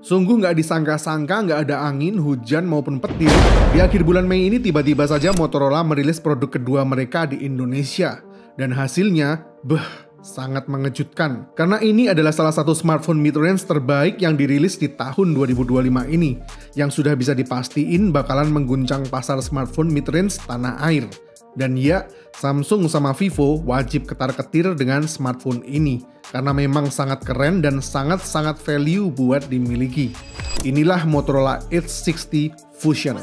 Sungguh nggak disangka-sangka nggak ada angin, hujan maupun petir. Di akhir bulan Mei ini tiba-tiba saja Motorola merilis produk kedua mereka di Indonesia. Dan hasilnya, sangat mengejutkan. Karena ini adalah salah satu smartphone mid-range terbaik yang dirilis di tahun 2025 ini. Yang sudah bisa dipastiin bakalan mengguncang pasar smartphone mid-range tanah air. Dan ya, Samsung sama Vivo wajib ketar-ketir dengan smartphone ini. Karena memang sangat keren dan sangat-sangat value buat dimiliki. Inilah Motorola Edge 60 Fusion.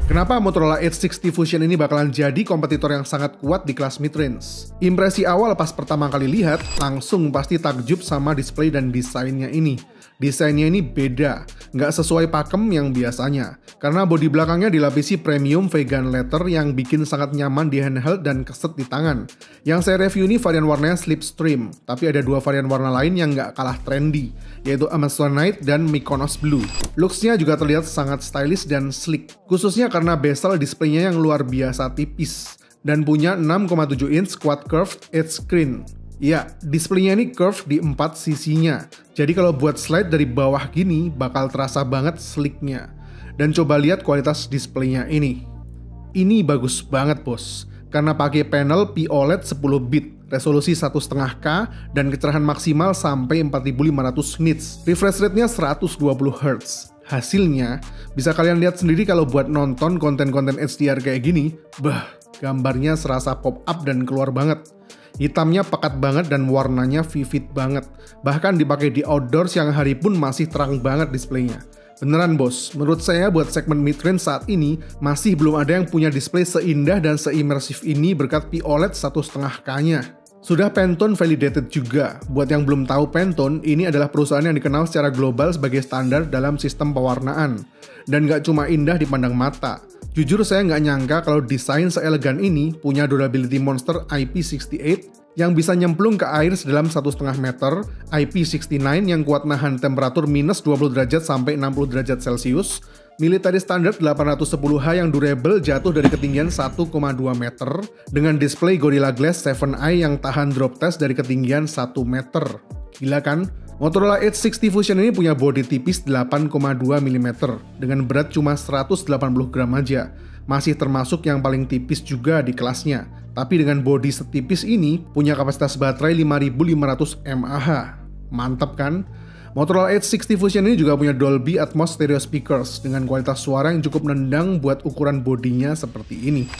Kenapa Motorola Edge 60 Fusion ini bakalan jadi kompetitor yang sangat kuat di kelas mid-range? Impresi awal pas pertama kali lihat, langsung pasti takjub sama display dan desainnya ini. Desainnya ini beda, nggak sesuai pakem yang biasanya. Karena bodi belakangnya dilapisi premium vegan leather yang bikin sangat nyaman di handheld dan keset di tangan. Yang saya review ini varian warnanya Slipstream, tapi ada dua varian warna lain yang nggak kalah trendy, yaitu Amazonite dan Mykonos Blue. Looks-nya juga terlihat sangat stylish dan sleek, khususnya karena bezel displaynya yang luar biasa tipis, dan punya 6,7 inch quad curved edge screen. Ya, displaynya ini curve di 4 sisinya. Jadi kalau buat slide dari bawah gini, bakal terasa banget sleeknya. Dan coba lihat kualitas displaynya ini. Ini bagus banget bos. Karena pakai panel POLED 10 bit, resolusi 1,5K, dan kecerahan maksimal sampai 4500 nits. Refresh rate-nya 120 Hz. Hasilnya, bisa kalian lihat sendiri kalau buat nonton konten-konten HDR kayak gini, gambarnya serasa pop up dan keluar banget. Hitamnya pekat banget dan warnanya vivid banget. Bahkan dipakai di outdoor siang hari pun masih terang banget displaynya. Beneran bos, menurut saya buat segmen mid-range saat ini, masih belum ada yang punya display seindah dan seimersif ini berkat POLED 1,5K-nya. Sudah Pantone validated juga. Buat yang belum tahu Pantone, ini adalah perusahaan yang dikenal secara global sebagai standar dalam sistem pewarnaan. Dan nggak cuma indah dipandang mata. Jujur saya nggak nyangka kalau desain seelegan ini punya durability monster IP68 yang bisa nyemplung ke air sedalam 1,5 meter, IP69 yang kuat nahan temperatur minus 20 derajat sampai 60 derajat Celcius, military standard 810H yang durable jatuh dari ketinggian 1,2 meter, dengan display Gorilla Glass 7i yang tahan drop test dari ketinggian 1 meter. Gila kan? Motorola Edge 60 Fusion ini punya bodi tipis 8,2 mm dengan berat cuma 180 gram aja. Masih termasuk yang paling tipis juga di kelasnya. Tapi dengan bodi setipis ini punya kapasitas baterai 5500 mAh. Mantap kan? Motorola Edge 60 Fusion ini juga punya Dolby Atmos stereo speakers dengan kualitas suara yang cukup nendang buat ukuran bodinya seperti ini.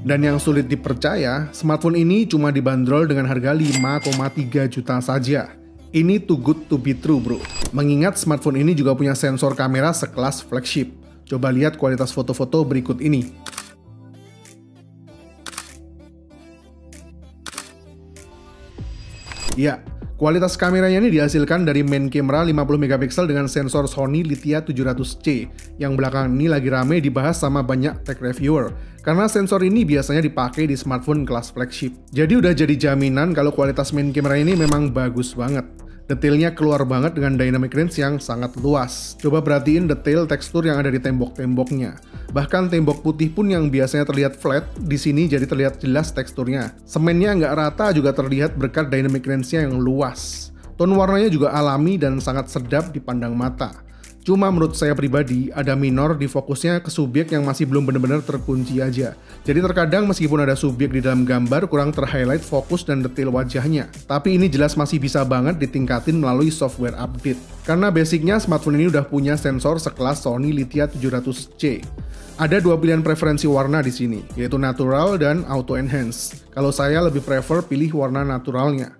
Dan yang sulit dipercaya, smartphone ini cuma dibanderol dengan harga 5,3 juta saja. Ini too good to be true bro. Mengingat smartphone ini juga punya sensor kamera sekelas flagship. Coba lihat kualitas foto-foto berikut ini. Ya, kualitas kameranya ini dihasilkan dari main camera 50 MP dengan sensor Sony Lithia 700C yang belakangan ini lagi rame dibahas sama banyak tech reviewer karena sensor ini biasanya dipakai di smartphone kelas flagship. Jadi udah jadi jaminan kalau kualitas main camera ini memang bagus banget. Detailnya keluar banget dengan dynamic range yang sangat luas. Coba perhatiin detail tekstur yang ada di tembok-temboknya. Bahkan tembok putih pun yang biasanya terlihat flat, di sini jadi terlihat jelas teksturnya. Semennya nggak rata juga terlihat berkat dynamic range-nya yang luas. Tone warnanya juga alami dan sangat sedap dipandang mata. Cuma menurut saya pribadi, ada minor di fokusnya ke subjek yang masih belum benar-benar terkunci aja. Jadi terkadang meskipun ada subjek di dalam gambar, kurang ter-highlight fokus dan detail wajahnya. Tapi ini jelas masih bisa banget ditingkatin melalui software update. Karena basicnya smartphone ini udah punya sensor sekelas Sony Lithia 700C. Ada dua pilihan preferensi warna di sini, yaitu natural dan auto enhance. Kalau saya lebih prefer pilih warna naturalnya.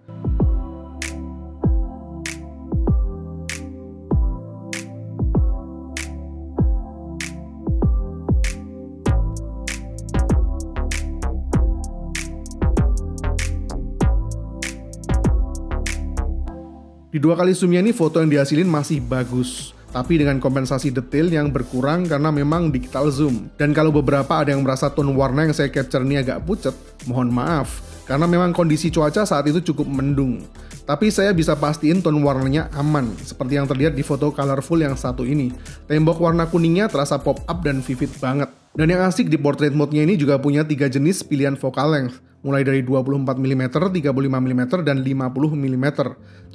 Di dua kali zoomnya ini foto yang dihasilin masih bagus, tapi dengan kompensasi detail yang berkurang karena memang digital zoom. Dan kalau beberapa ada yang merasa tone warna yang saya capture ini agak pucet, mohon maaf, karena memang kondisi cuaca saat itu cukup mendung. Tapi saya bisa pastiin tone warnanya aman, seperti yang terlihat di foto colorful yang satu ini. Tembok warna kuningnya terasa pop up dan vivid banget. Dan yang asik di portrait mode-nya ini juga punya 3 jenis pilihan focal length, mulai dari 24mm, 35mm, dan 50mm.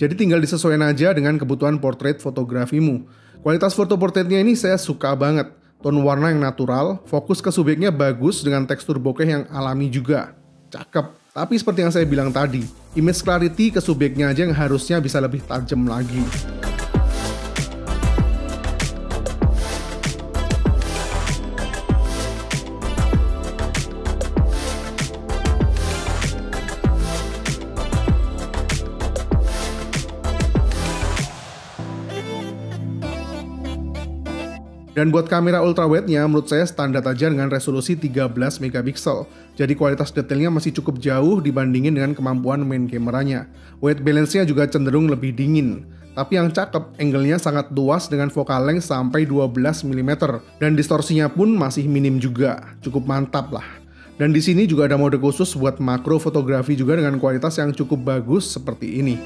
Jadi tinggal disesuaikan aja dengan kebutuhan portrait fotografimu. Kualitas foto portraitnya ini saya suka banget. Tone warna yang natural, fokus ke subjeknya bagus dengan tekstur bokeh yang alami juga. Cakep. Tapi seperti yang saya bilang tadi, image clarity ke subjeknya aja yang harusnya bisa lebih tajam lagi. Dan buat kamera ultrawide-nya menurut saya standar aja dengan resolusi 13 megapiksel. Jadi kualitas detailnya masih cukup jauh dibandingin dengan kemampuan main kameranya. White balance-nya juga cenderung lebih dingin. Tapi yang cakep, angle-nya sangat luas dengan focal length sampai 12mm. Dan distorsinya pun masih minim juga. Cukup mantap lah. Dan di sini juga ada mode khusus buat makro fotografi juga dengan kualitas yang cukup bagus seperti ini.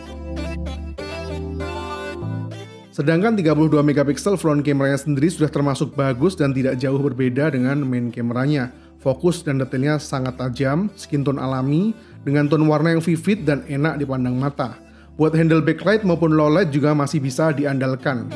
Sedangkan 32 megapiksel front kameranya sendiri sudah termasuk bagus dan tidak jauh berbeda dengan main kameranya. Fokus dan detailnya sangat tajam, skin tone alami, dengan tone warna yang vivid dan enak dipandang mata. Buat handle backlight maupun lowlight juga masih bisa diandalkan.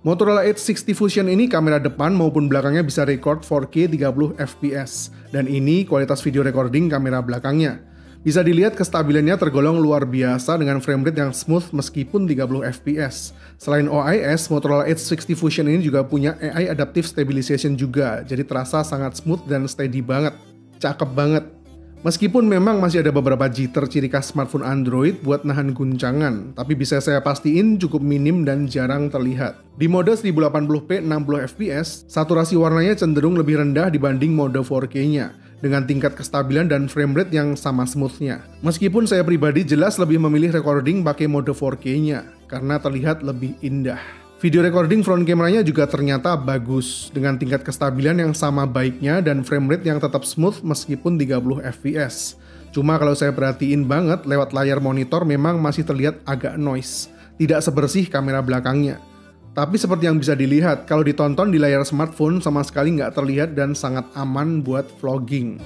Motorola Edge 60 Fusion ini kamera depan maupun belakangnya bisa record 4K 30 fps. Dan ini kualitas video recording kamera belakangnya. Bisa dilihat kestabilannya tergolong luar biasa dengan frame rate yang smooth meskipun 30 fps. Selain OIS, Motorola Edge 60 Fusion ini juga punya AI Adaptive Stabilization juga. Jadi terasa sangat smooth dan steady banget. Cakep banget. Meskipun memang masih ada beberapa jitter ciri khas smartphone Android buat nahan guncangan, tapi bisa saya pastiin cukup minim dan jarang terlihat. Di mode 1080p 60fps, saturasi warnanya cenderung lebih rendah dibanding mode 4K-nya, dengan tingkat kestabilan dan frame rate yang sama smooth-nya. Meskipun saya pribadi jelas lebih memilih recording pakai mode 4K-nya, karena terlihat lebih indah. Video recording front kameranya juga ternyata bagus, dengan tingkat kestabilan yang sama baiknya dan frame rate yang tetap smooth meskipun 30 fps. Cuma kalau saya perhatiin banget, lewat layar monitor memang masih terlihat agak noise, tidak sebersih kamera belakangnya. Tapi seperti yang bisa dilihat, kalau ditonton di layar smartphone sama sekali nggak terlihat dan sangat aman buat vlogging.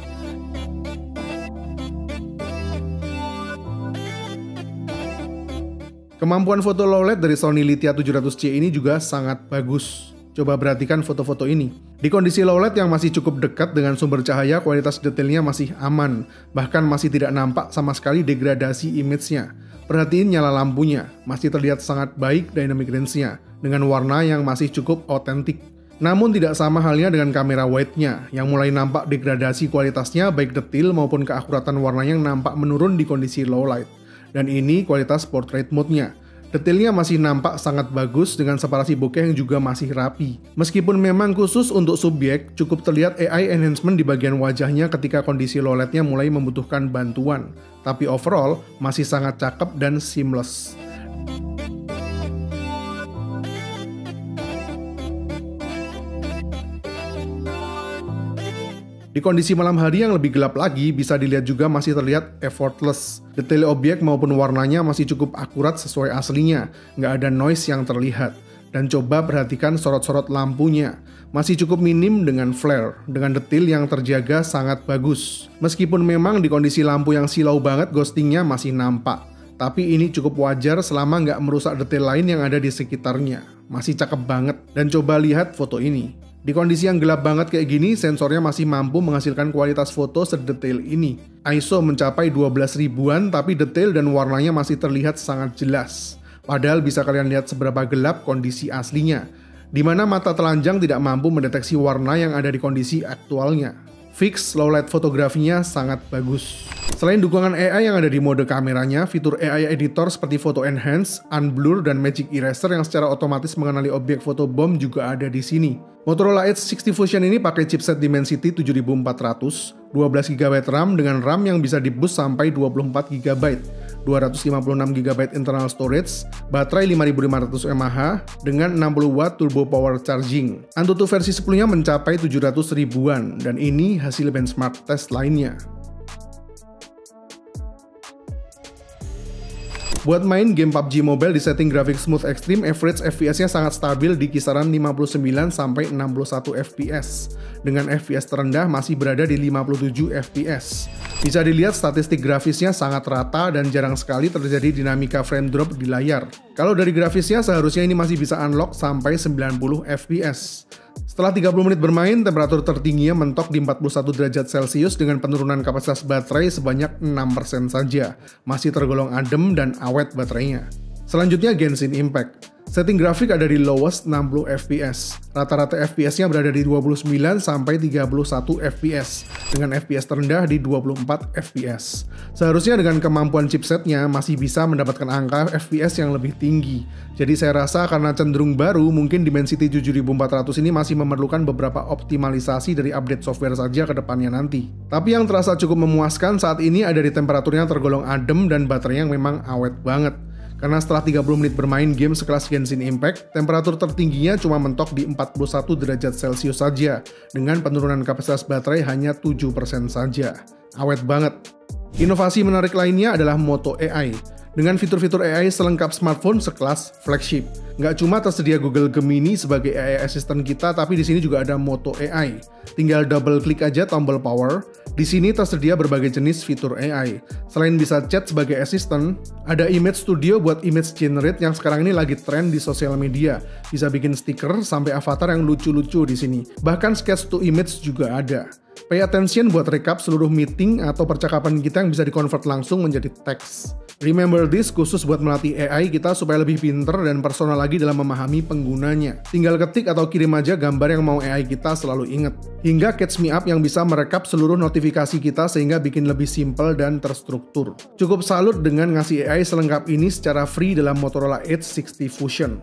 Kemampuan foto low light dari Sony Lithia 700C ini juga sangat bagus. Coba perhatikan foto-foto ini. Di kondisi low light yang masih cukup dekat dengan sumber cahaya, kualitas detailnya masih aman. Bahkan masih tidak nampak sama sekali degradasi image-nya. Perhatiin nyala lampunya, masih terlihat sangat baik dynamic range-nya, dengan warna yang masih cukup otentik. Namun tidak sama halnya dengan kamera wide-nya, yang mulai nampak degradasi kualitasnya baik detail maupun keakuratan warnanya yang nampak menurun di kondisi low light. Dan ini kualitas portrait mode-nya. Detailnya masih nampak sangat bagus dengan separasi bokeh yang juga masih rapi. Meskipun memang khusus untuk subjek, cukup terlihat AI enhancement di bagian wajahnya ketika kondisi low light-nya mulai membutuhkan bantuan. Tapi overall, masih sangat cakep dan seamless. Di kondisi malam hari yang lebih gelap lagi, bisa dilihat juga masih terlihat effortless. Detail objek maupun warnanya masih cukup akurat sesuai aslinya, nggak ada noise yang terlihat. Dan coba perhatikan sorot-sorot lampunya, masih cukup minim dengan flare, dengan detail yang terjaga sangat bagus. Meskipun memang di kondisi lampu yang silau banget, ghostingnya masih nampak. Tapi ini cukup wajar selama nggak merusak detail lain yang ada di sekitarnya. Masih cakep banget. Dan coba lihat foto ini. Di kondisi yang gelap banget kayak gini, sensornya masih mampu menghasilkan kualitas foto sedetail ini. ISO mencapai 12 ribuan, tapi detail dan warnanya masih terlihat sangat jelas. Padahal bisa kalian lihat seberapa gelap kondisi aslinya, di mana mata telanjang tidak mampu mendeteksi warna yang ada di kondisi aktualnya. Fix low light fotografinya sangat bagus. Selain dukungan AI yang ada di mode kameranya, fitur AI editor seperti Photo Enhance, Unblur, dan Magic Eraser yang secara otomatis mengenali objek foto bom juga ada di sini. Motorola Edge 60 Fusion ini pakai chipset Dimensity 7400, 12GB RAM dengan RAM yang bisa di-boost sampai 24GB. 256GB internal storage, baterai 5500 mAh dengan 60W turbo power charging. Antutu versi 10-nya mencapai 700 ribuan dan ini hasil benchmark test lainnya. Buat main game PUBG Mobile di setting grafik smooth extreme, average FPS-nya sangat stabil di kisaran 59-61 FPS. Dengan FPS terendah masih berada di 57 FPS. Bisa dilihat statistik grafisnya sangat rata dan jarang sekali terjadi dinamika frame drop di layar. Kalau dari grafisnya seharusnya ini masih bisa unlock sampai 90 FPS. Setelah 30 menit bermain, temperatur tertingginya mentok di 41 derajat Celcius dengan penurunan kapasitas baterai sebanyak 6% saja. Masih tergolong adem dan awet baterainya. Selanjutnya Genshin Impact. Setting grafik ada di lowest 60 FPS. Rata-rata FPS-nya berada di 29 sampai 31 FPS, dengan FPS terendah di 24 FPS. Seharusnya dengan kemampuan chipsetnya masih bisa mendapatkan angka FPS yang lebih tinggi. Jadi saya rasa karena cenderung baru, mungkin Dimensity 7400 ini masih memerlukan beberapa optimalisasi dari update software saja ke depannya nanti. Tapi yang terasa cukup memuaskan saat ini ada di temperaturnya tergolong adem dan baterainya yang memang awet banget. Karena setelah 30 menit bermain game sekelas Genshin Impact, temperatur tertingginya cuma mentok di 41 derajat Celcius saja, dengan penurunan kapasitas baterai hanya 7% saja. Awet banget. Inovasi menarik lainnya adalah Moto AI. Dengan fitur-fitur AI selengkap smartphone sekelas flagship. Nggak cuma tersedia Google Gemini sebagai AI assistant kita, tapi di sini juga ada Moto AI. Tinggal double klik aja tombol power. Di sini tersedia berbagai jenis fitur AI. Selain bisa chat sebagai assistant, ada image studio buat image generate yang sekarang ini lagi tren di sosial media. Bisa bikin stiker sampai avatar yang lucu-lucu di sini. Bahkan sketch to image juga ada. Pay attention buat recap seluruh meeting atau percakapan kita yang bisa di-convert langsung menjadi teks. Remember this khusus buat melatih AI kita supaya lebih pinter dan personal lagi dalam memahami penggunanya. Tinggal ketik atau kirim aja gambar yang mau AI kita selalu inget. Hingga Catch Me Up yang bisa merekap seluruh notifikasi kita sehingga bikin lebih simple dan terstruktur. Cukup salut dengan ngasih AI selengkap ini secara free dalam Motorola Edge 60 Fusion.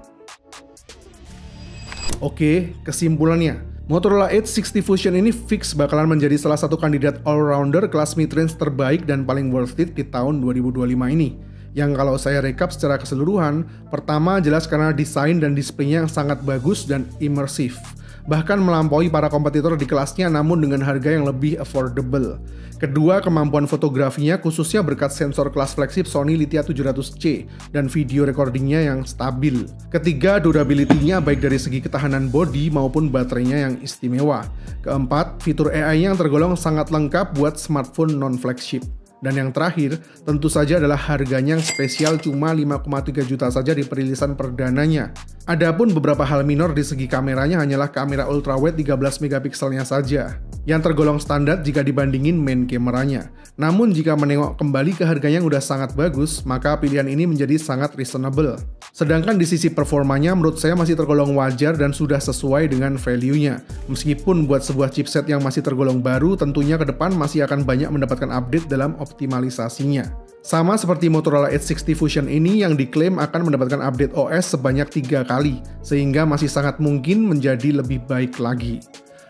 Oke, kesimpulannya. Motorola Edge 60 Fusion ini fix bakalan menjadi salah satu kandidat all-rounder kelas mid-range terbaik dan paling worth it di tahun 2025 ini. Yang kalau saya rekap secara keseluruhan, pertama jelas karena desain dan displaynya yang sangat bagus dan imersif. Bahkan melampaui para kompetitor di kelasnya namun dengan harga yang lebih affordable. Kedua, kemampuan fotografinya khususnya berkat sensor kelas flagship Sony Lithia 700C dan video recordingnya yang stabil. Ketiga, durability-nya baik dari segi ketahanan bodi maupun baterainya yang istimewa. Keempat, fitur AI yang tergolong sangat lengkap buat smartphone non-flagship. Dan yang terakhir, tentu saja adalah harganya yang spesial cuma 5,3 juta saja di perilisan perdananya. Adapun beberapa hal minor di segi kameranya hanyalah kamera ultrawide 13 megapikselnya saja, yang tergolong standar jika dibandingin main kameranya. Namun jika menengok kembali ke harganya yang udah sangat bagus, maka pilihan ini menjadi sangat reasonable. Sedangkan di sisi performanya menurut saya masih tergolong wajar dan sudah sesuai dengan value-nya. Meskipun buat sebuah chipset yang masih tergolong baru, tentunya ke depan masih akan banyak mendapatkan update dalam optimalisasinya. Sama seperti Motorola Edge 60 Fusion ini yang diklaim akan mendapatkan update OS sebanyak 3 kali, sehingga masih sangat mungkin menjadi lebih baik lagi.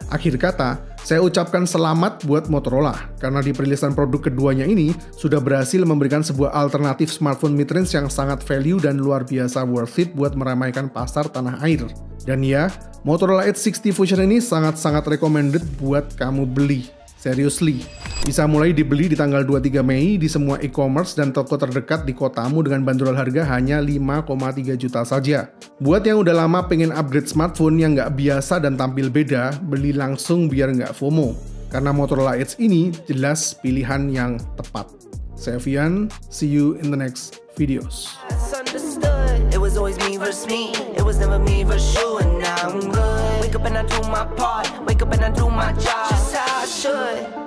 Akhir kata, saya ucapkan selamat buat Motorola, karena di perilisan produk keduanya ini sudah berhasil memberikan sebuah alternatif smartphone mid-range yang sangat value dan luar biasa worth it buat meramaikan pasar tanah air. Dan ya, Motorola Edge 60 Fusion ini sangat-sangat recommended buat kamu beli. Seriously, bisa mulai dibeli di tanggal 23 Mei di semua e-commerce dan toko terdekat di kotamu dengan bandrol harga hanya 5,3 juta saja. Buat yang udah lama pengen upgrade smartphone yang nggak biasa dan tampil beda, beli langsung biar nggak FOMO. Karena Motorola Edge ini jelas pilihan yang tepat. Saya Vian, see you in the next videos. It was always me versus me, it was never me versus you, and now I'm good. Wake up and I do my part, wake up and I do my job, just how I should.